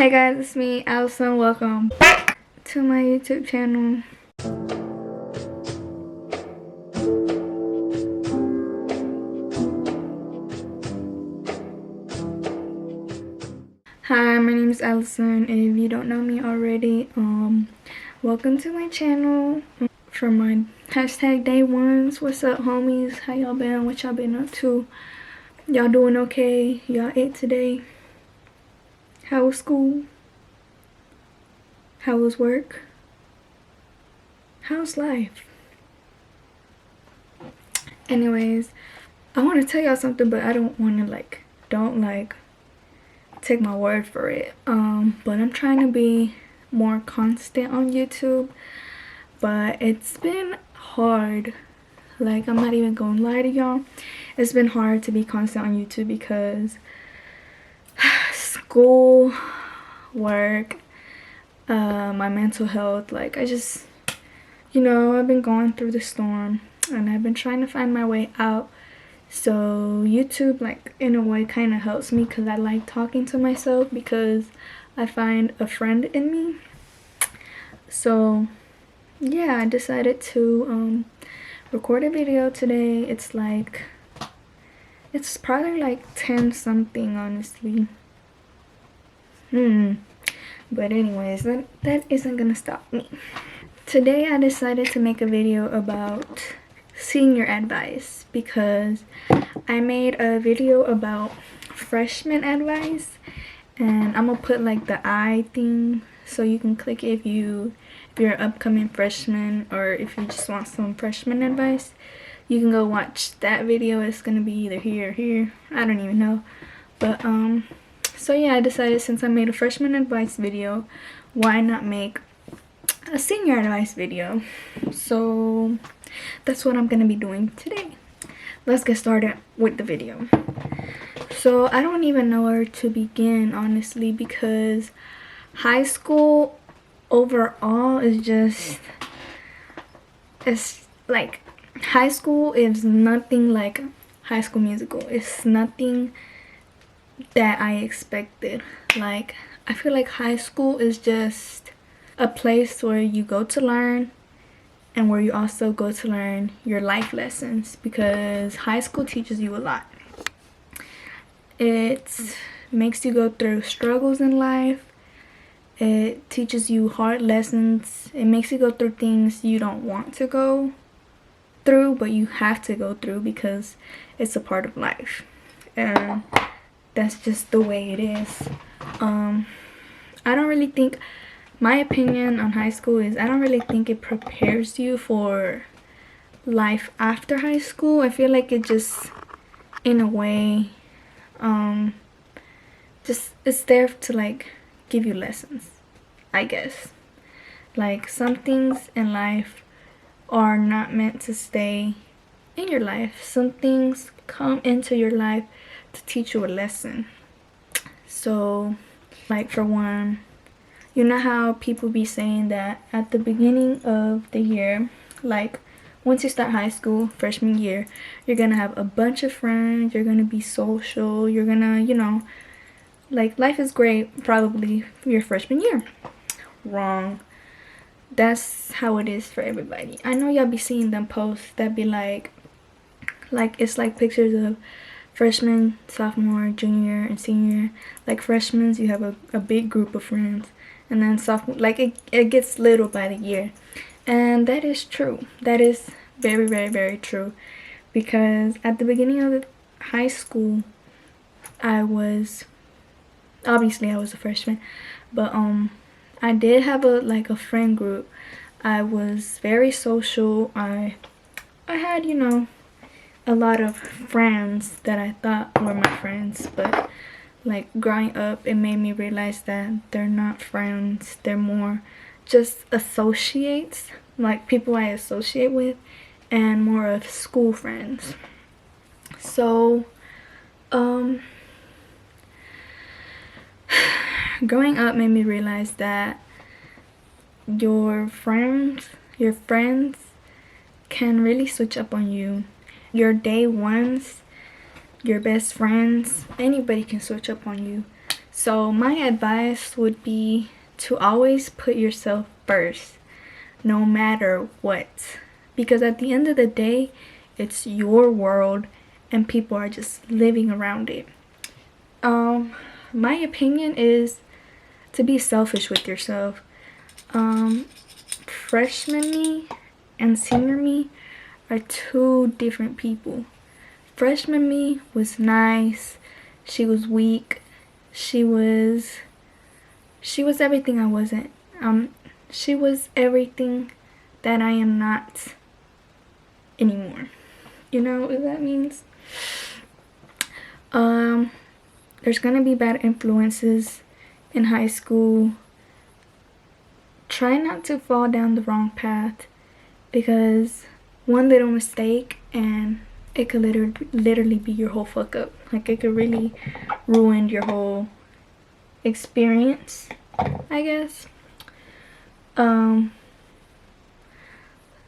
Hey guys, it's me, Allison. Welcome back to my YouTube channel. Hi, my name is Allison. If you don't know me already, welcome to my channel. For my hashtag day ones, what's up homies? How y'all been? What y'all been up to? Y'all doing okay? Y'all ate today? How was school? How was work? How's life? Anyways, I want to tell y'all something, but I don't want to don't take my word for it. But I'm trying to be more constant on YouTube, but it's been hard. Like, I'm not even gonna lie to y'all, it's been hard to be constant on YouTube because school, work, my mental health. Like, I just, I've been going through the storm and I've been trying to find my way out. So YouTube, like, in a way kind of helps me because I like talking to myself, because I find a friend in me. So yeah, I decided to record a video today. It's probably like 10 something, honestly. But anyways, that isn't gonna stop me. Today I decided to make a video about senior advice because I made a video about freshman advice, and I'm gonna put like the I thing so you can click if you're an upcoming freshman, or if you just want some freshman advice, you can go watch that video. It's gonna be either here or here, I don't even know. But so yeah, I decided, since I made a freshman advice video, why not make a senior advice video? So that's what I'm gonna be doing today. Let's get started with the video. So I don't even know where to begin, honestly, because high school overall is just, it's like, high school is nothing like High School Musical. It's nothing that I expected. Like, I feel like high school is just a place where you go to learn, and where you also go to learn your life lessons, because high school teaches you a lot. It makes you go through struggles in life. It teaches you hard lessons. It makes you go through things you don't want to go through, but you have to go through because it's a part of life. And that's just the way it is. I don't really think, my opinion on high school is, I don't really think it prepares you for life after high school. I feel like it just, in a way, just, it's there to like give you lessons, I guess. Like, some things in life are not meant to stay in your life. Some things come into your life to teach you a lesson. So, like, for one, you know how people be saying that at the beginning of the year, like once you start high school, freshman year, you're gonna have a bunch of friends, you're gonna be social, you're gonna, like, life is great probably your freshman year. Wrong. That's how it is for everybody. I know y'all be seeing them posts that be like it's like pictures of freshman, sophomore, junior, and senior. Like, freshmen, you have a big group of friends, and then sophomore, like, it gets little by the year. And that is true. That is very, very, very true, because at the beginning of high school, I was a freshman, but I did have a friend group. I was very social. I had, a lot of friends that I thought were my friends, but like, growing up, it made me realize that they're not friends. They're more just associates, like people I associate with, and more of school friends. So growing up made me realize that your friends can really switch up on you. Your day ones, your best friends, anybody can switch up on you. So my advice would be to always put yourself first, no matter what. Because at the end of the day, it's your world and people are just living around it. My opinion is to be selfish with yourself. Freshman me and senior me are two different people. Freshman me was nice. She was weak. She was everything I wasn't. She was everything that I am not anymore. You know what that means? There's gonna be bad influences in high school. Try not to fall down the wrong path, because one little mistake and it could literally be your whole fuck up. Like, it could really ruin your whole experience, I guess.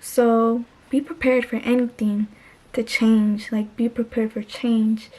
So be prepared for anything to change. Like, be prepared for change.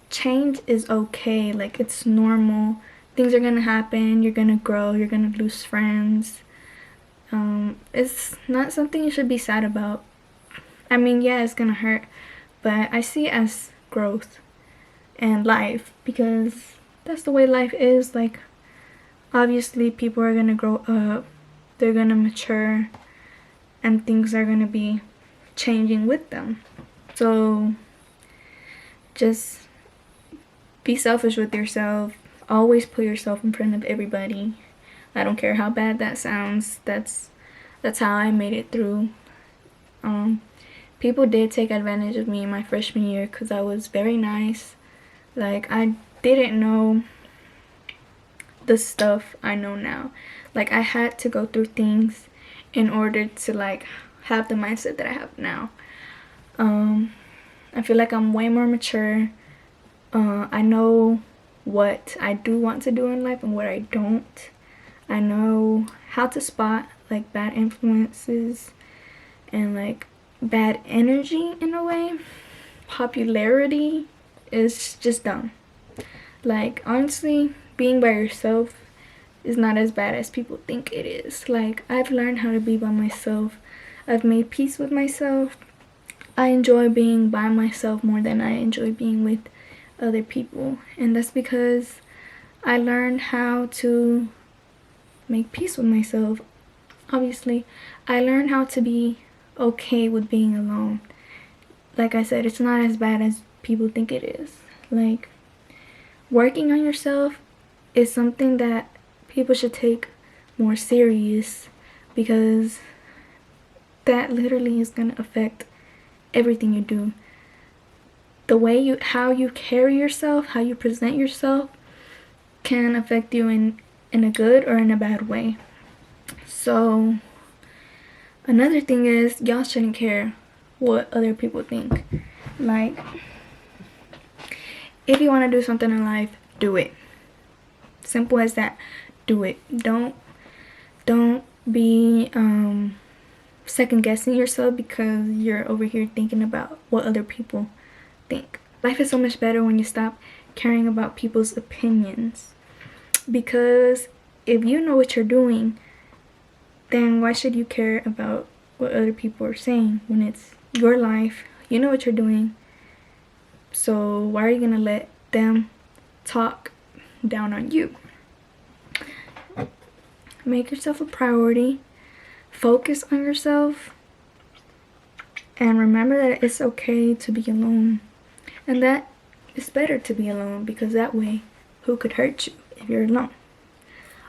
Change is okay. Like, it's normal. Things are gonna happen. You're gonna grow. You're gonna lose friends. It's not something you should be sad about. I mean, yeah, it's gonna hurt, but I see it as growth and life, because that's the way life is. Like, obviously people are gonna grow up, they're gonna mature, and things are gonna be changing with them. So just be selfish with yourself. Always put yourself in front of everybody. I don't care how bad that sounds. That's how I made it through. People did take advantage of me in my freshman year because I was very nice. Like, I didn't know the stuff I know now. Like, I had to go through things in order to, like, have the mindset that I have now. I feel like I'm way more mature. I know what I do want to do in life and what I don't. I know how to spot, like, bad influences and, like, bad energy in a way. Popularity is just dumb. Like, honestly, being by yourself is not as bad as people think it is. Like, I've learned how to be by myself. I've made peace with myself. I enjoy being by myself more than I enjoy being with other people. And that's because I learned how to make peace with myself. Obviously, I learned how to be okay with being alone. Like I said, it's not as bad as people think it is. Like, working on yourself is something that people should take more serious, because that literally is going to affect everything you do. The way how you carry yourself, how you present yourself, can affect you in a good or in a bad way. So another thing is, y'all shouldn't care what other people think. Like, if you want to do something in life, do it. Simple as that. Do it. Don't be second guessing yourself because you're over here thinking about what other people think. Life is so much better when you stop caring about people's opinions, because if you know what you're doing, then why should you care about what other people are saying when it's your life? You know what you're doing, so why are you gonna let them talk down on you? Make yourself a priority. Focus on yourself. And remember that it's okay to be alone. And that it's better to be alone, because that way, who could hurt you if you're alone?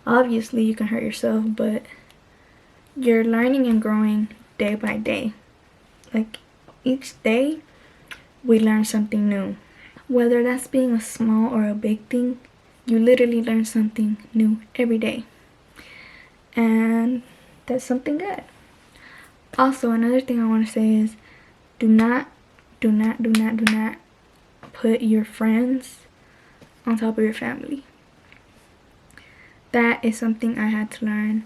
Obviously, you can hurt yourself, but you're learning and growing day by day. Like, each day, we learn something new. Whether that's being a small or a big thing, you literally learn something new every day. And that's something good. Also, another thing I want to say is, do not put your friends on top of your family. That is something I had to learn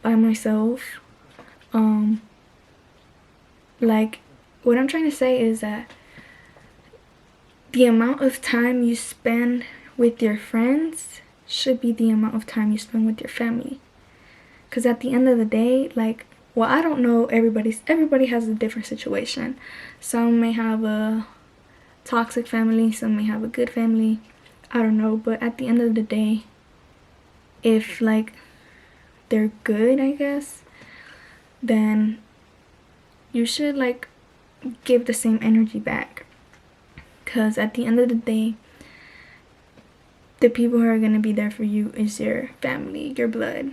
by myself. Like, what I'm trying to say is that the amount of time you spend with your friends should be the amount of time you spend with your family. Because at the end of the day, like, well, I don't know, everybody has a different situation. Some may have a toxic family, some may have a good family, I don't know. But at the end of the day, if like they're good, I guess, then you should like give the same energy back. Because at the end of the day, the people who are going to be there for you is your family, your blood.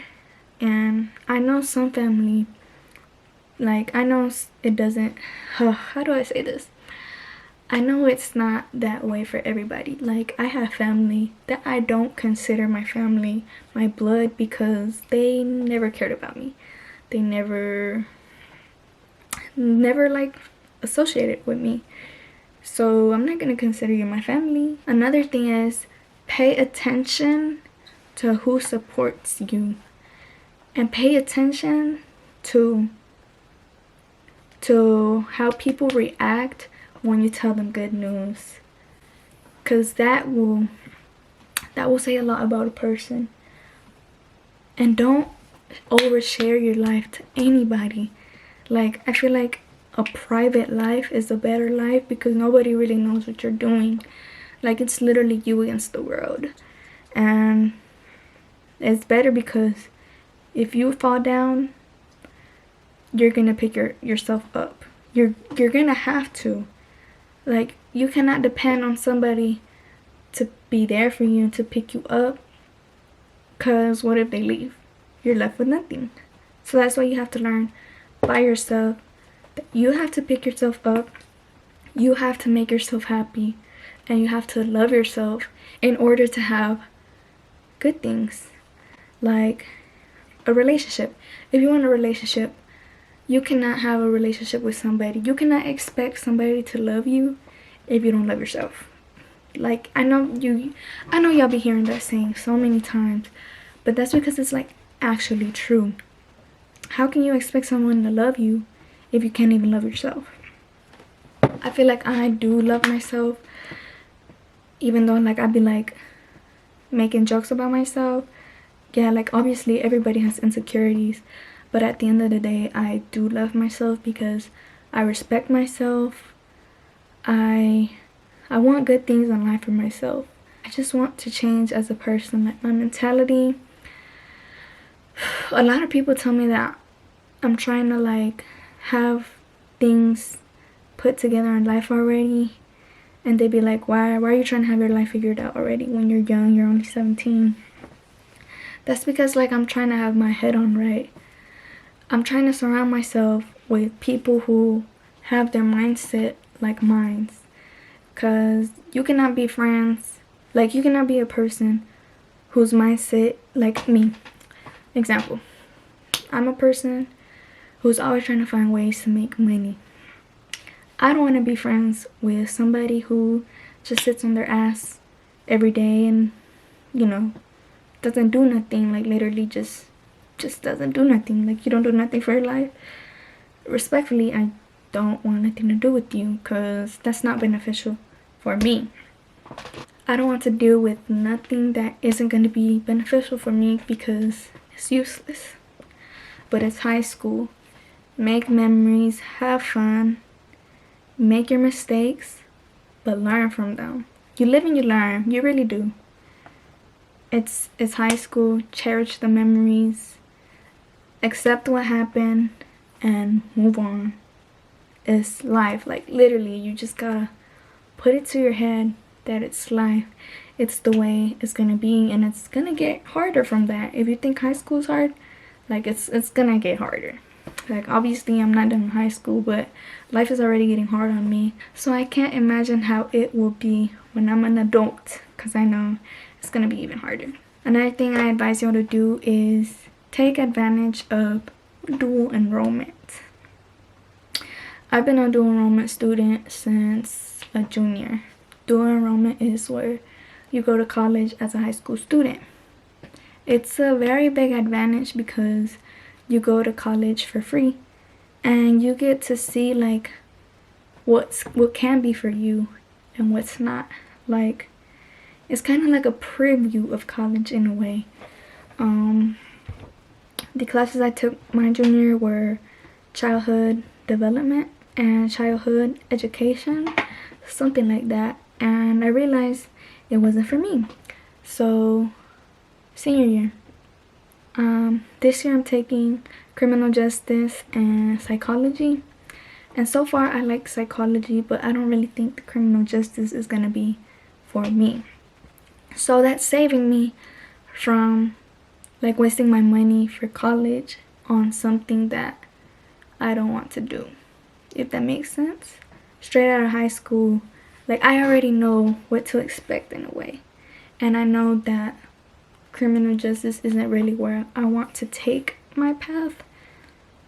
And I know some family, like, I know it doesn't, how do I say this? I know it's not that way for everybody. Like, I have family that I don't consider my family, my blood, because they never cared about me. They never like associated with me. So I'm not gonna consider you my family. Another thing is, pay attention to who supports you, and pay attention to how people react when you tell them good news, because that will say a lot about a person. And don't overshare your life to anybody. Like, I feel like a private life is a better life, because nobody really knows what you're doing. Like, it's literally you against the world. And it's better because if you fall down, you're gonna pick yourself up. You're gonna have to. Like, you cannot depend on somebody to be there for you and to pick you up, because what if they leave? You're left with nothing. So that's why you have to learn by yourself. You have to pick yourself up. You have to make yourself happy. And you have to love yourself in order to have good things. Like a relationship. If you want a relationship, you cannot have a relationship with somebody. You cannot expect somebody to love you if you don't love yourself. Like, I know y'all be hearing that saying so many times, but that's because it's like actually true. How can you expect someone to love you if you can't even love yourself? I feel like I do love myself, even though like I'd be like making jokes about myself. Yeah, like obviously everybody has insecurities, but at the end of the day, I do love myself because I respect myself. I want good things in life for myself. I just want to change as a person, like my mentality. A lot of people tell me that I'm trying to like have things put together in life already, and they be like, why are you trying to have your life figured out already when you're young? You're only 17. That's because like I'm trying to have my head on right. I'm trying to surround myself with people who have their mindset like mine. Because you cannot be friends, like you cannot be a person whose mindset like me. Example, I'm a person who's always trying to find ways to make money. I don't want to be friends with somebody who just sits on their ass every day and, you know, doesn't do nothing. Like literally just doesn't do nothing. Like, you don't do nothing for your life. Respectfully, I don't want nothing to do with you, because that's not beneficial for me. I don't want to deal with nothing that isn't going to be beneficial for me, because it's useless. But it's high school. Make memories, have fun, make your mistakes, but learn from them. You live and you learn. You really do. It's high school. Cherish the memories, accept what happened, and move on. It's life. Like literally, you just gotta put it to your head that it's life. It's the way it's gonna be, and it's gonna get harder from that. If you think high school is hard, like it's gonna get harder. Like obviously I'm not done with high school, but life is already getting hard on me, so I can't imagine how it will be when I'm an adult, because I know it's gonna be even harder. Another thing I advise y'all to do is take advantage of dual enrollment. I've been a dual enrollment student since a junior. Dual enrollment is where you go to college as a high school student. It's a very big advantage because you go to college for free and you get to see like what can be for you and what's not. Like It's kind of like a preview of college in a way. The classes I took my junior year were childhood development and childhood education, something like that, and I realized it wasn't for me. So senior year, this year I'm taking criminal justice and psychology, and so far I like psychology, but I don't really think the criminal justice is gonna be for me. So that's saving me from like wasting my money for college on something that I don't want to do, if that makes sense. Straight out of high school, like I already know what to expect in a way, and I know that criminal justice isn't really where I want to take my path.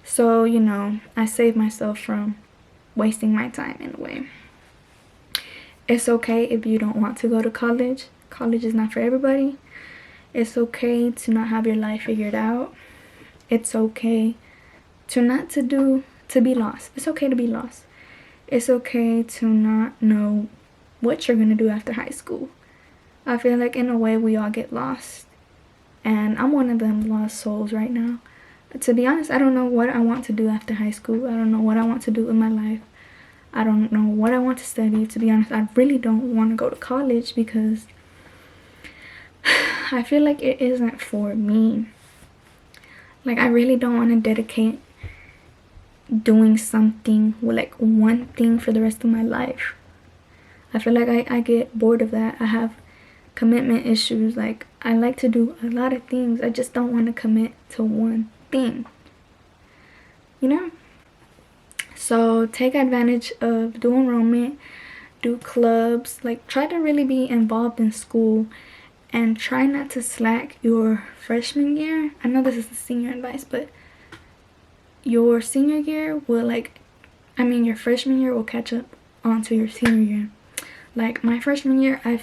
So, you know, I save myself from wasting my time in a way. It's okay if you don't want to go to college. College is not for everybody. It's okay to not have your life figured out. It's okay to be lost. It's okay to be lost. It's okay to not know what you're gonna do after high school. I feel like in a way we all get lost, and I'm one of them lost souls right now. To be honest, I don't know what I want to do after high school. I don't know what I want to do in my life. I don't know what I want to study. To be honest, I really don't want to go to college because I feel like it isn't for me. Like, I really don't want to dedicate doing something, like one thing for the rest of my life. I feel like I get bored of that. I have commitment issues. Like, I like to do a lot of things. I just don't want to commit to one thing, you know? So take advantage of dual enrollment, do clubs, like try to really be involved in school, and try not to slack your freshman year. I know this is the senior advice, but your senior year will your freshman year will catch up onto your senior year. Like my freshman year, I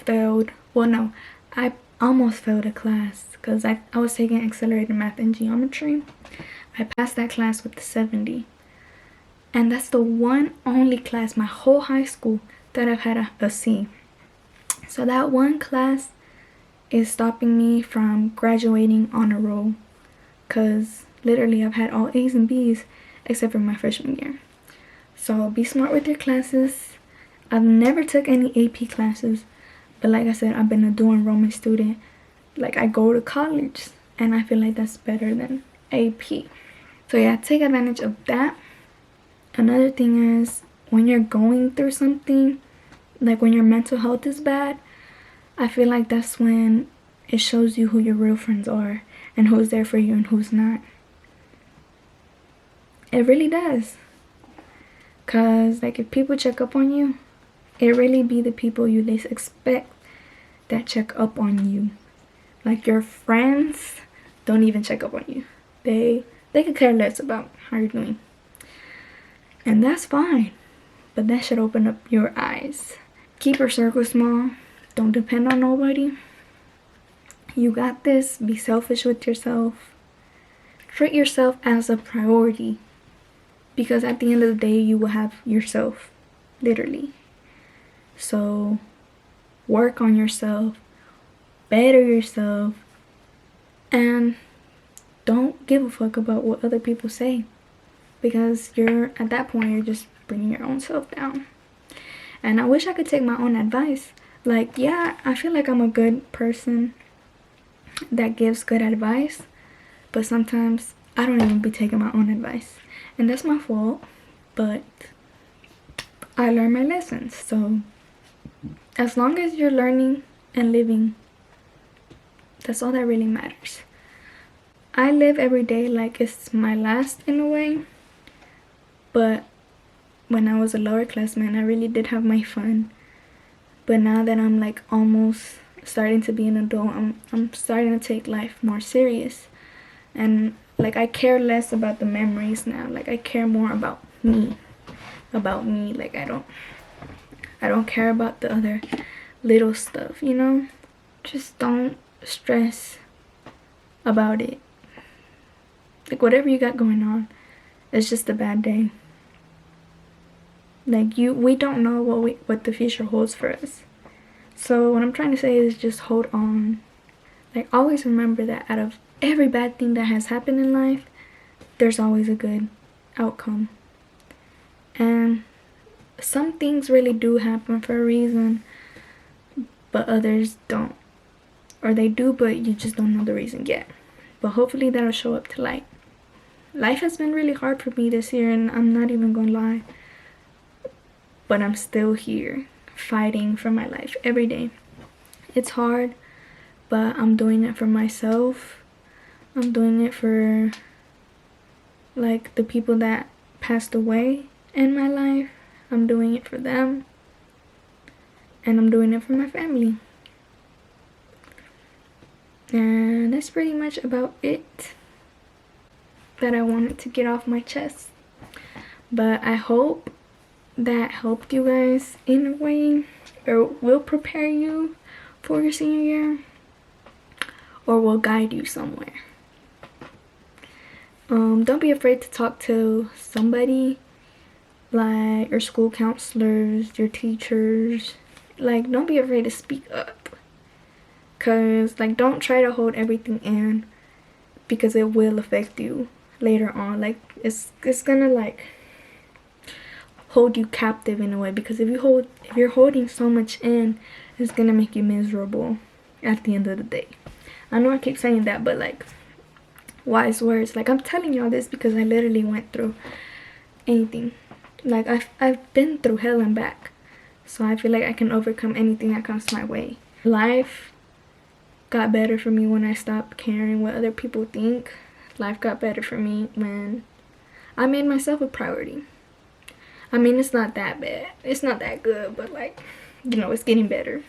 almost failed a class because I was taking accelerated math and geometry. I passed that class with a 70. And that's the one only class my whole high school that I've had a C. So that one class is stopping me from graduating on a roll, because literally I've had all A's and B's except for my freshman year. So be smart with your classes. I've never took any AP classes, but like I said, I've been a dual enrollment student. Like, I go to college and I feel like that's better than AP. So yeah, take advantage of that. Another thing is, when you're going through something, like when your mental health is bad, I feel like that's when it shows you who your real friends are and who's there for you and who's not. It really does. Because like if people check up on you, it really be the people you least expect that check up on you. Like your friends don't even check up on you. They could care less about how you're doing. And that's fine, but that should open up your eyes. Keep your circle small. Don't depend on nobody. You got this. Be selfish with yourself. Treat yourself as a priority, because at the end of the day, you will have yourself, literally. So work on yourself, better yourself, and don't give a fuck about what other people say, because at that point you're just bringing your own self down. And I wish I could take my own advice. Like, yeah, I feel like I'm a good person that gives good advice, but sometimes I don't even be taking my own advice, and that's my fault. But I learned my lessons. So as long as you're learning and living, that's all that really matters. I live every day like it's my last in a way, but when I was a lower classman, I really did have my fun. But now that I'm like almost starting to be an adult, I'm starting to take life more serious, and like I care less about the memories now. Like I care more about me. Like I don't care about the other little stuff, you know? Just don't stress about it. Like whatever you got going on, it's just a bad day. Like we don't know what the future holds for us. So what I'm trying to say is just hold on. Like, always remember that out of every bad thing that has happened in life, there's always a good outcome. And some things really do happen for a reason, but others don't. Or they do, but you just don't know the reason yet. But hopefully that'll show up to light. Life has been really hard for me this year, and I'm not even gonna lie. But I'm still here, fighting for my life every day. It's hard, but I'm doing it for myself. I'm doing it for, like, the people that passed away in my life. I'm doing it for them. And I'm doing it for my family. And that's pretty much about it that I wanted to get off my chest. But I hope that helped you guys in a way, or will prepare you for your senior year, or will guide you somewhere. Don't be afraid to talk to somebody, like your school counselors, your teachers. Like, don't be afraid to speak up, cause like, don't try to hold everything in, because it will affect you later on. Like, it's gonna like hold you captive in a way, because if you're holding so much in, it's gonna make you miserable at the end of the day. I know I keep saying that, but like, wise words. Like, I'm telling y'all this because I literally went through anything. Like, I've been through hell and back, so I feel like I can overcome anything that comes my way. Life got better for me when I stopped caring what other people think. Life got better for me when I made myself a priority. I mean, it's not that bad, it's not that good, but like, you know, it's getting better.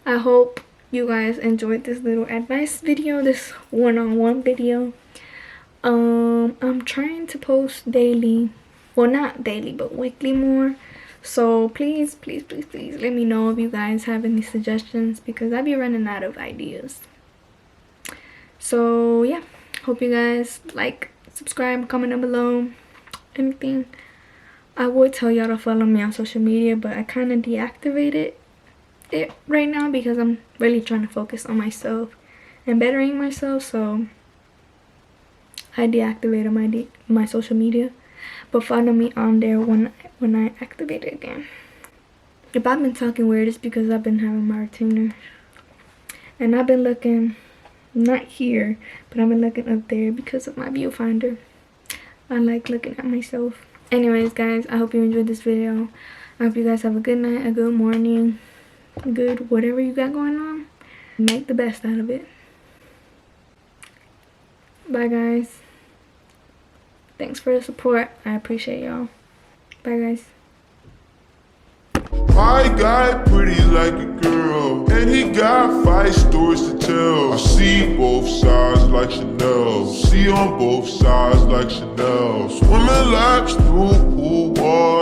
I hope you guys enjoyed this little advice video, this one-on-one video. I'm trying to post daily, well, not daily, but weekly more. So please let me know if you guys have any suggestions, because I'll be running out of ideas. So yeah, hope you guys like, subscribe, comment down below, anything. I would tell y'all to follow me on social media, but I kind of deactivated it right now because I'm really trying to focus on myself and bettering myself. So I deactivated my social media, but follow me on there when I activate it again. If I've been talking weird, it's because I've been having my retainer, and I've been looking, not here, but I've been looking up there because of my viewfinder. I like looking at myself. Anyways guys, I hope you enjoyed this video. I hope you guys have a good night, a good morning, good whatever you got going on. Make the best out of it. Bye guys. Thanks for the support. I appreciate y'all. Bye guys. My guy pretty like a girl, and he got 5 stories to tell. I see both sides like Chanel, see on both sides like Chanel. Swimming laps through pool water.